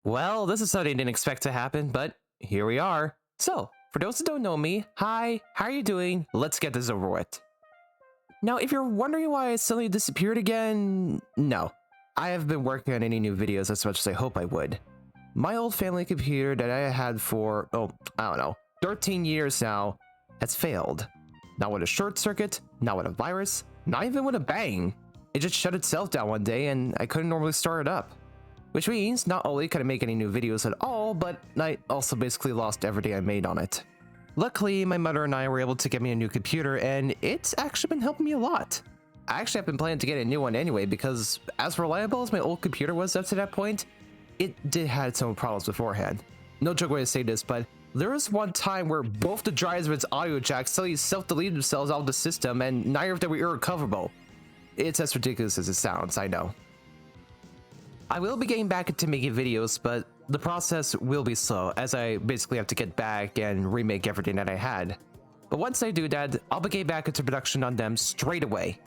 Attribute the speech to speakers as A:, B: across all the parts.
A: Well, this is something I didn't expect to happen, but here we are. So, for those who don't know me, hi, how are you doing? Let's get this over with. Now, if you're wondering why I suddenly disappeared again, no. I haven't been working on any new videos as much as I hope I would. My old family computer that I had for, I don't know, 13 years now, has failed. Not with a short circuit, not with a virus, not even with a bang. It just shut itself down one day and I couldn't normally start it up. Which means not only could I make any new videos at all, but I also basically lost everything I made on it. Luckily, my mother and I were able to get me a new computer, and it's actually been helping me a lot. I actually have been planning to get a new one anyway, because as reliable as my old computer was up to that point, it did have its own problems beforehand. No joke way to say this, but there was one time where both the drives of its audio jacks suddenly self-deleted themselves out of the system, and neither of them were irrecoverable. It's as ridiculous as it sounds, I know. I will be getting back into making videos, but the process will be slow, as I basically have to get back and remake everything that I had. But once I do that, I'll be getting back into production on them straight away.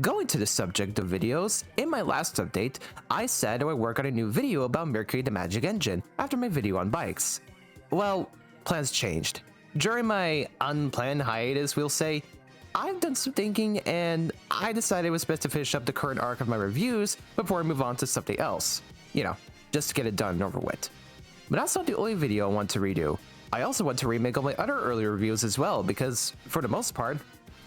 A: Going to the subject of videos, in my last update, I said I would work on a new video about Mercury the Magic Engine after my video on bikes. Well, plans changed. During my unplanned hiatus, we'll say, I've done some thinking and I decided it was best to finish up the current arc of my reviews before I move on to something else. You know, just to get it done and over with. But that's not the only video I want to redo. I also want to remake all my other earlier reviews as well because, for the most part,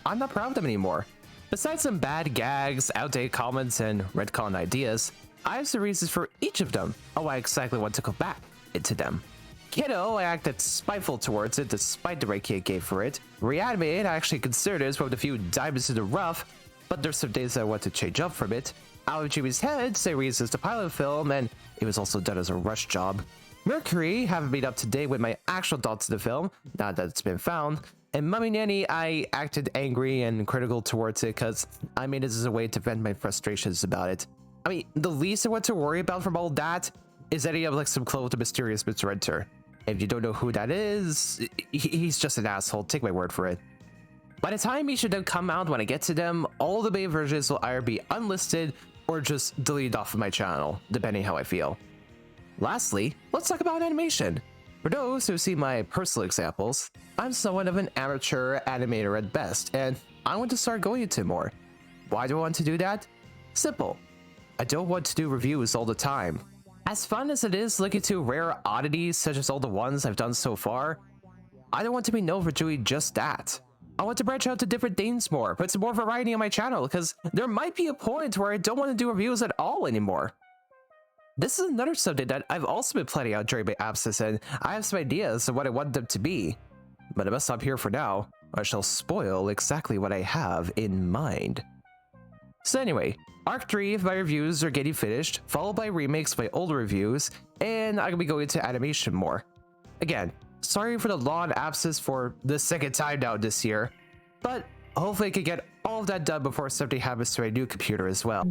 A: I'm not proud of them anymore. Besides some bad gags, outdated comments, and retcon ideas, I have some reasons for each of them on why I exactly want to go back into them. Kiddo, I acted spiteful towards it despite the rate it gave for it. Reanimated, I actually considered it as one of the few diamonds in the rough, but there's some days I want to change up from it. Out of Jimmy's Head, say reasons to pilot film, and it was also done as a rush job. Mercury, haven't been up to date with my actual thoughts of the film, now that it's been found. And Mummy Nanny, I acted angry and critical towards it because I made this as a way to vent my frustrations about it. I mean, the least I want to worry about from all that is that he have like some clue with the mysterious Mr. Enter. If you don't know who that is, he's just an asshole, take my word for it. By the time he should then come out when I get to them, all the main versions will either be unlisted or just deleted off of my channel, depending how I feel. Lastly, let's talk about animation. For those who see my personal examples, I'm somewhat of an amateur animator at best, and I want to start going into more. Why do I want to do that? Simple. I don't want to do reviews all the time. As fun as it is looking to rare oddities such as all the ones I've done so far, I don't want to be known for doing just that. I want to branch out to different things more, put some more variety on my channel, because there might be a point where I don't want to do reviews at all anymore. This is another subject that I've also been planning out during my absence, and I have some ideas of what I want them to be. But I must stop here for now, or I shall spoil exactly what I have in mind. So anyway, Arc 3 of my reviews are getting finished, followed by remakes of my older reviews, and I'm gonna be going into animation more. Again, sorry for the long absence for the second time now this year, but hopefully I can get all of that done before something happens to my new computer as well.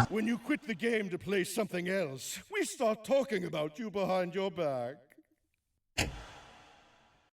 B: When you quit the game to play something else, we start talking about you behind your back.